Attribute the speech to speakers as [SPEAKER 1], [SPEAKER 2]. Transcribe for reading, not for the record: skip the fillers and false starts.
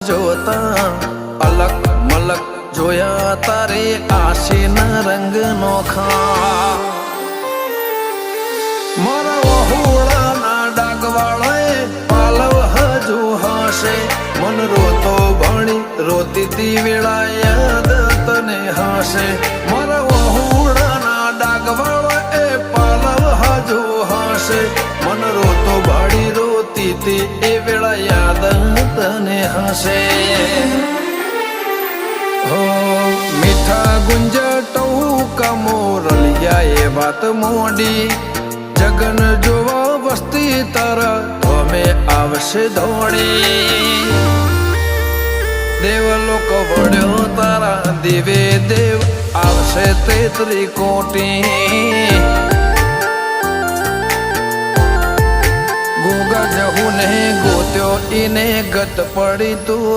[SPEAKER 1] જોતા અલક મલક જોયા તારે આશીના રંગ નોખા મારા વહુડાના ડાગવાળાએ પાલવ હજુ હશે મન રોતો ભણી રોતી તી વેળા યાદ તને હશે મારા વહુડાના ડાગવાળાએ પાલવ હજુ હશે મન રોતો ભાડી રોતી તી એ વેળા યાદ તને હશે હો મીઠા ગુંજટો કમોરલિયા એ વાત મોડી જગન જોવા વસ્તી તારા અમે આવશે દોડી દેવલોક વળ્યો તારા દેવે દેવ આવશે તે ત્રિકોટી ગોગા જહુ ને ગોત્યો ઈને ગત પડી તું